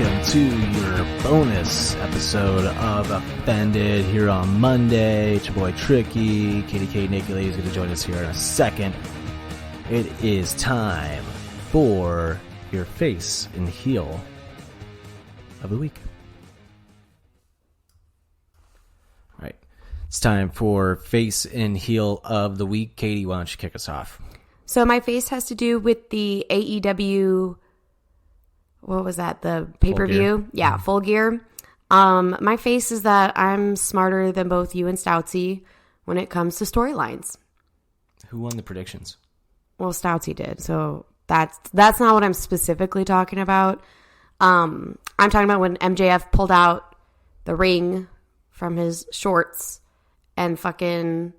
welcome to your bonus episode of Offended here on Monday. It's your boy Tricky. KDK Naked Lady is going to join us here in a second. It is time for your face and heel of the week. All right. It's time for face and heel of the week. Katie, why don't you kick us off? So my face has to do with the AEW... What was that? The pay-per-view? Yeah, Full Gear. My face is that I'm smarter than both you and Stoutsy when it comes to storylines. Who won the predictions? Well, Stoutsy did. So that's not what I'm specifically talking about. I'm talking about when MJF pulled out the ring from his shorts and fucking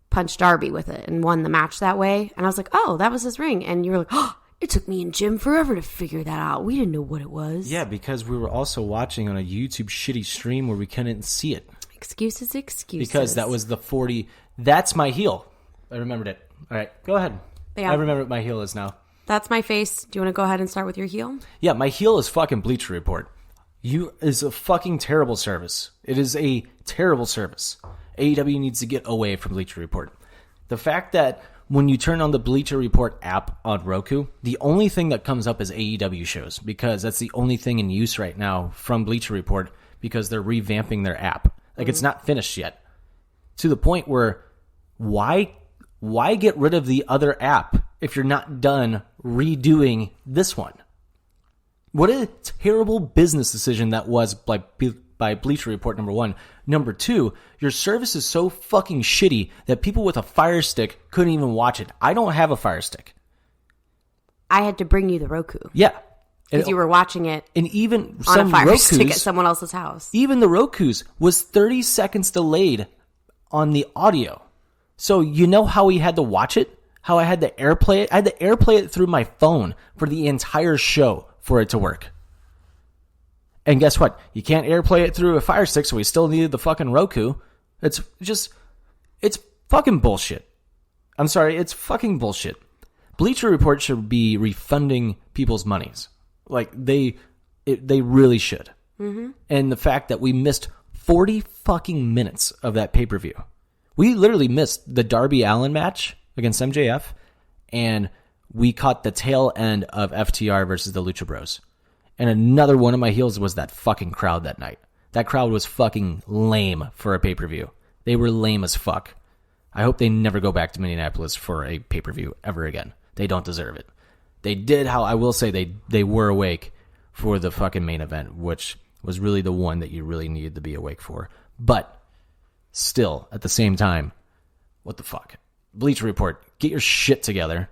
punched Darby with it and won the match that way. And I was like, oh, that was his ring. And you were like, oh, it took me and Jim forever to figure that out. We didn't know what it was. Yeah, because we were also watching on a YouTube shitty stream where we couldn't see it. Excuses. Because that was the 40. That's my heel. I remembered it. All right, go ahead. Yeah. I remember what my heel is now. That's my face. Do you want to go ahead and start with your heel? Yeah, my heel is fucking Bleacher Report. Is a fucking terrible service. It is a terrible service. AEW needs to get away from Bleacher Report. The fact that when you turn on the Bleacher Report app on Roku, the only thing that comes up is AEW shows because that's the only thing in use right now from Bleacher Report because they're revamping their app. Like it's not finished yet. To the point where why get rid of the other app if you're not done redoing this one? What a terrible business decision that was by Bleacher Report, number one. Number two, your service is so fucking shitty that people with a Fire Stick couldn't even watch it. I don't have a Fire Stick. I had to bring you the Roku. Yeah. Because you were watching it and even on some a Fire Rokus, Stick at someone else's house. Even the Rokus was 30 seconds delayed on the audio. So you know how we had to watch it? How I had to AirPlay it? I had to AirPlay it through my phone for the entire show for it to work. And guess what? You can't AirPlay it through a Fire Stick, so we still needed the fucking Roku. It's fucking bullshit. I'm sorry, it's fucking bullshit. Bleacher Report should be refunding people's monies. Like, they really should. Mm-hmm. And the fact that we missed 40 fucking minutes of that pay-per-view. We literally missed the Darby Allin match against MJF, and we caught the tail end of FTR versus the Lucha Bros. And another one of my heels was that fucking crowd that night. That crowd was fucking lame for a pay-per-view. They were lame as fuck. I hope they never go back to Minneapolis for a pay-per-view ever again. They don't deserve it. They did how I will say they were awake for the fucking main event, which was really the one that you really needed to be awake for. But still, at the same time, what the fuck? Bleacher Report, get your shit together.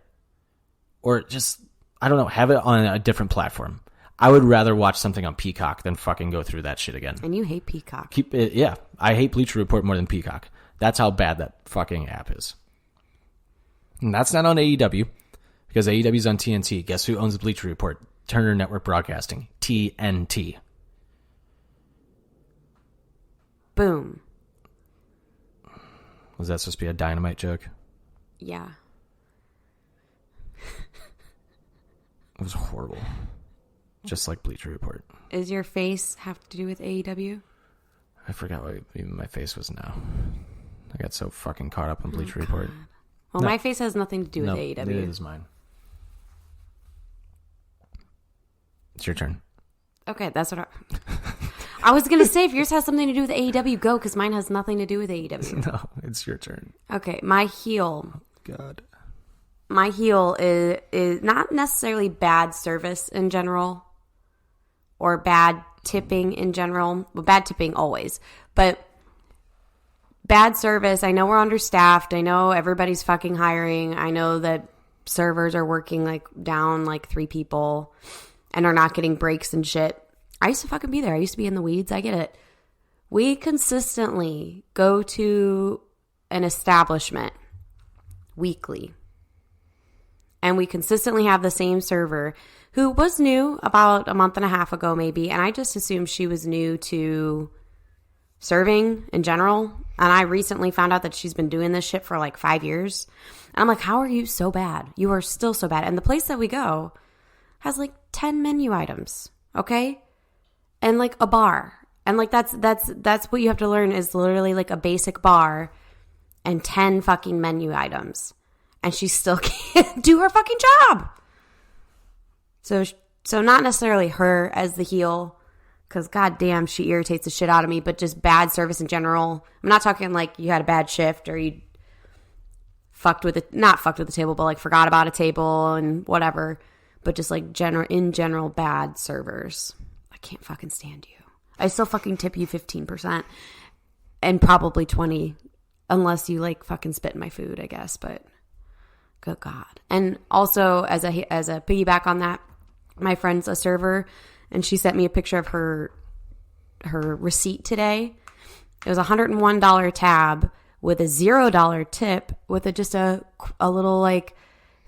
Or just, I don't know, have it on a different platform. I would rather watch something on Peacock than fucking go through that shit again. And you hate Peacock. Yeah, I hate Bleacher Report more than Peacock. That's how bad that fucking app is. And that's not on AEW, because AEW's on TNT. Guess who owns Bleacher Report? Turner Network Broadcasting. TNT. Boom. Was that supposed to be a Dynamite joke? Yeah. It was horrible. Just like Bleacher Report. Does your face have to do with AEW? I forgot what even my face was now. I got so fucking caught up on Bleacher Report. Well, my face has nothing to do with AEW. Neither does mine. It's your turn. Okay, that's what I was going to say. If yours has something to do with AEW, go, because mine has nothing to do with AEW. No, it's your turn. Okay, my heel. God. My heel is not necessarily bad service in general or bad tipping in general. Well, bad tipping always. But bad service, I know we're understaffed. I know everybody's fucking hiring. I know that servers are working like down like 3 people and are not getting breaks and shit. I used to fucking be there. I used to be in the weeds. I get it. We consistently go to an establishment weekly. And we consistently have the same server who was new about a month and a half ago maybe. And I just assumed she was new to serving in general. And I recently found out that she's been doing this shit for like 5 years. And I'm like, how are you so bad? You are still so bad. And the place that we go has like 10 menu items. Okay? And like a bar. And like that's what you have to learn is literally like a basic bar and 10 fucking menu items. And she still can't do her fucking job. So not necessarily her as the heel, because goddamn, she irritates the shit out of me, but just bad service in general. I'm not talking like you had a bad shift or you not fucked with the table, but like forgot about a table and whatever. But just like in general, bad servers. I can't fucking stand you. I still fucking tip you 15% and probably 20 unless you like fucking spit in my food, I guess. But good God. And also as a piggyback on that, my friend's a server and she sent me a picture of her receipt today. It was a $101 tab with a $0 tip with just a little like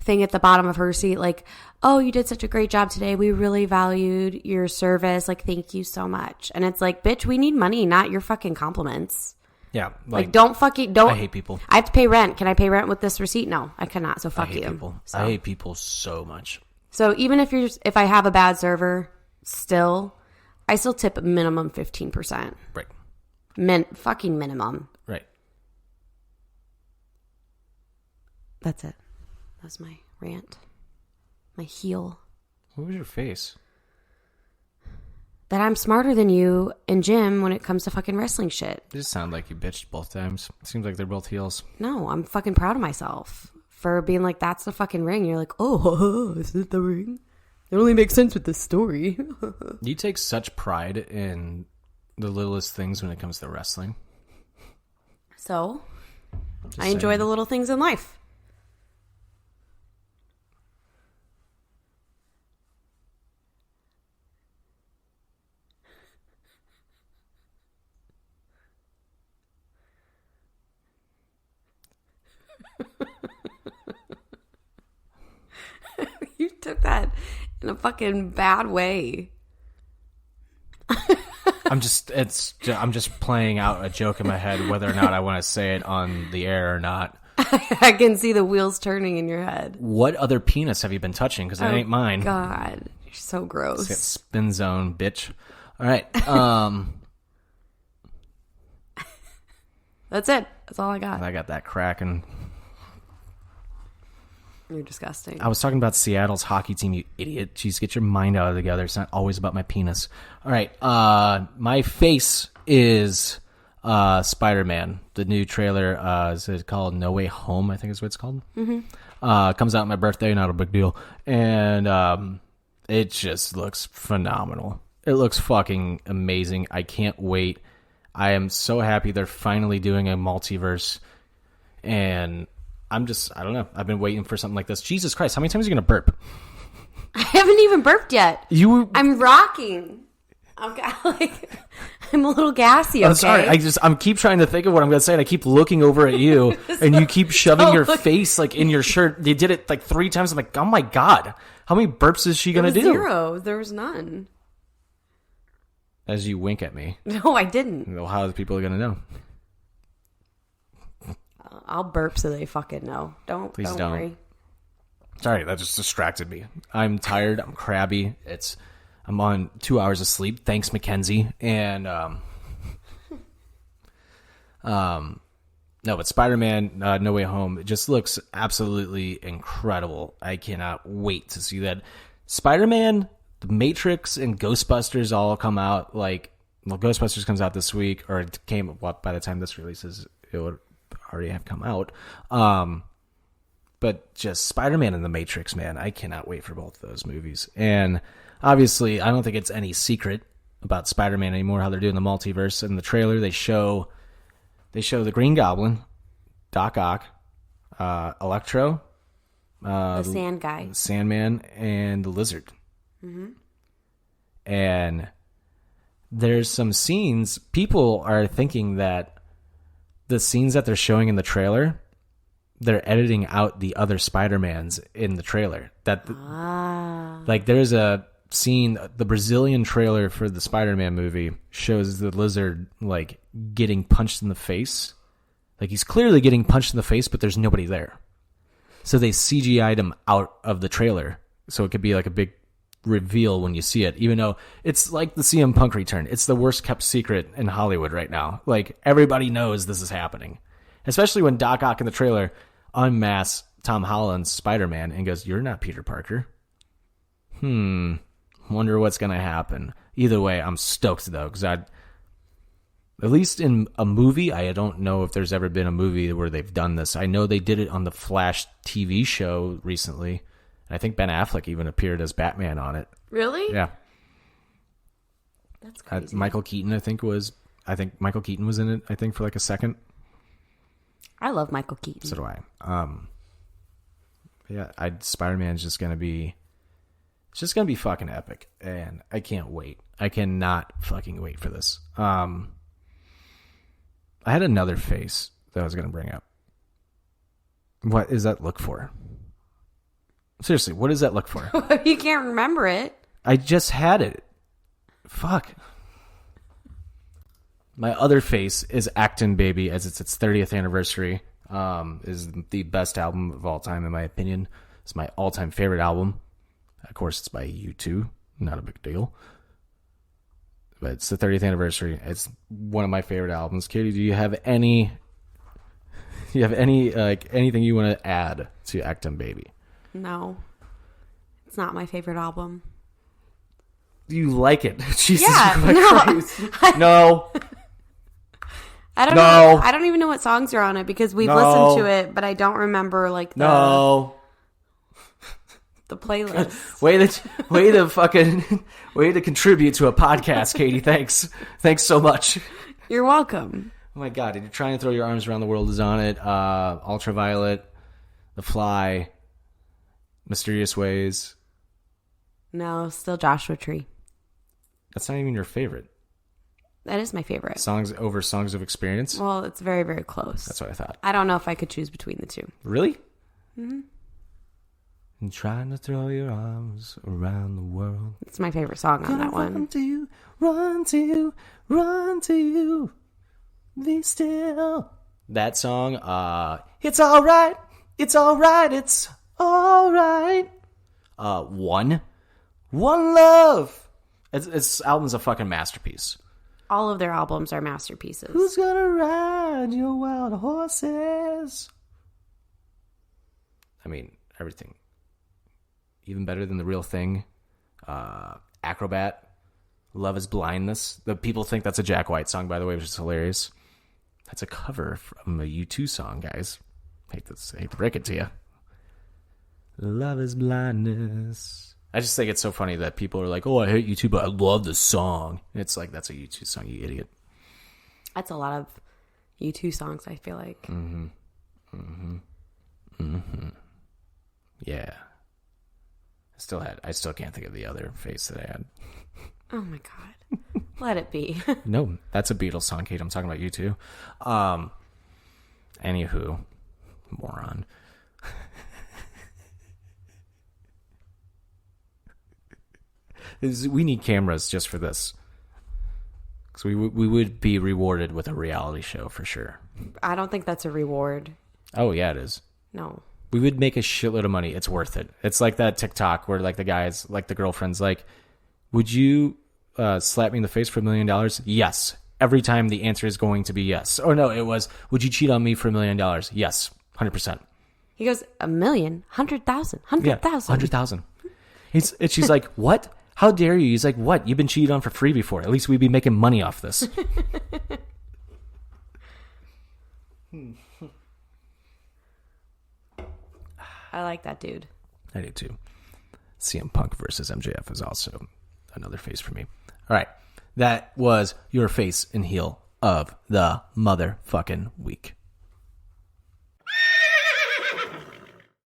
thing at the bottom of her receipt like, oh, you did such a great job today. We really valued your service. Like, thank you so much. And it's like, bitch, we need money, not your fucking compliments. Yeah. Like don't. I hate people. I have to pay rent. Can I pay rent with this receipt? No, I cannot. So fuck I hate you. people. So. I hate people so much. So even if I have a bad server, I still tip minimum 15%. Right. Fucking minimum. Right. That's it. That's my rant. My heel. What was your face? That I'm smarter than you and Jim when it comes to fucking wrestling shit. It just sounded like you bitched both times. It seems like they're both heels. No, I'm fucking proud of myself for being like, that's the fucking ring. You're like, oh, is it the ring? It only makes sense with the story. You take such pride in the littlest things when it comes to wrestling. So, I enjoy the little things in life. You took that in a fucking bad way. I'm just playing out a joke in my head whether or not I want to say it on the air or not. I can see the wheels turning in your head. What other penis have you been touching? Because it ain't mine. God, you're so gross. It's got spin zone, bitch. All right. That's it. That's all I got. I got that cracking. You're disgusting. I was talking about Seattle's hockey team, you idiot. Jeez, get your mind out of together. It's not always about my penis. All right. My face is Spider-Man. The new trailer is it called No Way Home, I think is what it's called. Mm-hmm. Comes out on my birthday, not a big deal. And it just looks phenomenal. It looks fucking amazing. I can't wait. I am so happy they're finally doing a multiverse. And I don't know. I've been waiting for something like this. Jesus Christ, how many times are you going to burp? I haven't even burped yet. I'm rocking. I'm a little gassy, okay? I'm sorry. I keep trying to think of what I'm going to say, and I keep looking over at you, and you keep shoving your face like in your shirt. You did it like 3 times. I'm like, oh my God. How many burps is she going to do? 0. There was none. As you wink at me. No, I didn't. Well, how are the people going to know? I'll burp so they fucking know. Please don't worry. Sorry, that just distracted me. I'm tired. I'm crabby. I'm on 2 hours of sleep. Thanks, Mackenzie. And no, but Spider-Man No Way Home, it just looks absolutely incredible. I cannot wait to see that. Spider-Man, The Matrix, and Ghostbusters all come out Ghostbusters comes out this week, or it came by the time this releases, it would already have come out. But just Spider-Man and The Matrix, man, I cannot wait for both of those movies. And obviously, I don't think it's any secret about Spider-Man anymore, how they're doing the multiverse. In the trailer, they show the Green Goblin, Doc Ock, Electro, the Sand Guy, Sandman, and the Lizard. Mm-hmm. And there's some scenes, people are thinking that the scenes that they're showing in the trailer, they're editing out the other Spider-Mans in the trailer. Like there's a scene, the Brazilian trailer for the Spider-Man movie shows the Lizard like getting punched in the face. Like he's clearly getting punched in the face, but there's nobody there. So they CGI'd him out of the trailer. So it could be like a big reveal when you see it, even though it's like the CM Punk return. It's the worst kept secret in Hollywood right now. Like, everybody knows this is happening. Especially when Doc Ock in the trailer unmasks Tom Holland's Spider-Man and goes, "You're not Peter Parker." Wonder what's going to happen. Either way, I'm stoked, though, because at least in a movie, I don't know if there's ever been a movie where they've done this. I know they did it on the Flash TV show recently. I think Ben Affleck even appeared as Batman on it. Really? Yeah. That's crazy. Michael Keaton, I think Michael Keaton was in it, I think, for like a second. I love Michael Keaton. So do I. Yeah, Spider-Man's just going to be... It's just going to be fucking epic. And I can't wait. I cannot fucking wait for this. I had another face that I was going to bring up. What does that look for? Seriously, what does that look for? You can't remember it. I just had it. Fuck. My other face is Actin' Baby, as it's its 30th anniversary. Is the best album of all time, in my opinion. It's my all-time favorite album. Of course, it's by U2. Not a big deal. But it's the 30th anniversary. It's one of my favorite albums. Katie, do you have any anything you want to add to Actin' Baby? No. It's not my favorite album. You like it? Jesus Christ. No. I don't know. I don't even know what songs are on it because we've listened to it, but I don't remember like the playlist. way to contribute to a podcast, Katie. Thanks so much. You're welcome. Oh my God, you're trying to throw your arms around the world is on it. Ultraviolet, The Fly, Mysterious Ways. No, still Joshua Tree. That's not even your favorite. That is my favorite. Songs of Experience? Well, it's very, very close. That's what I thought. I don't know if I could choose between the two. Really? Mm-hmm. And trying to throw your arms around the world. It's my favorite song on that one. Run to you, run to you, run to you. Be still. That song, it's all right. It's all right. It's all right. One Love. This album's a fucking masterpiece. All of their albums are masterpieces. Who's gonna ride your wild horses? I mean, everything. Even better than The Real Thing. Acrobat. Love is Blindness. The people think that's a Jack White song, by the way, which is hilarious. That's a cover from a U2 song, guys. Hate to break it to you. Love is Blindness. I just think it's so funny that people are like, "Oh, I hate U2, but I love the song." It's like, that's a U2 song, you idiot. That's a lot of U2 songs, I feel like. Mm-hmm. Mm-hmm. Mm-hmm. Yeah. I still can't think of the other face that I had. Oh my God. Let it be. No, that's a Beatles song, Kate. I'm talking about U2. Anywho, moron. We need cameras just for this. Because we would be rewarded with a reality show for sure. I don't think that's a reward. Oh, yeah, it is. No. We would make a shitload of money. It's worth it. It's like that TikTok where like the guys, like the girlfriend's like, "Would you slap me in the face for $1 million? Yes. Every time the answer is going to be yes. Or no, it was, "Would you cheat on me for $1 million? Yes. 100%. He goes, 1 million? 100,000? 100,000? Yeah, 100,000. And she's like, "What? How dare you?" He's like, "What? You've been cheated on for free before. At least we'd be making money off this." I like that dude. I do too. CM Punk versus MJF is also another face for me. All right. That was your face and heel of the motherfucking week.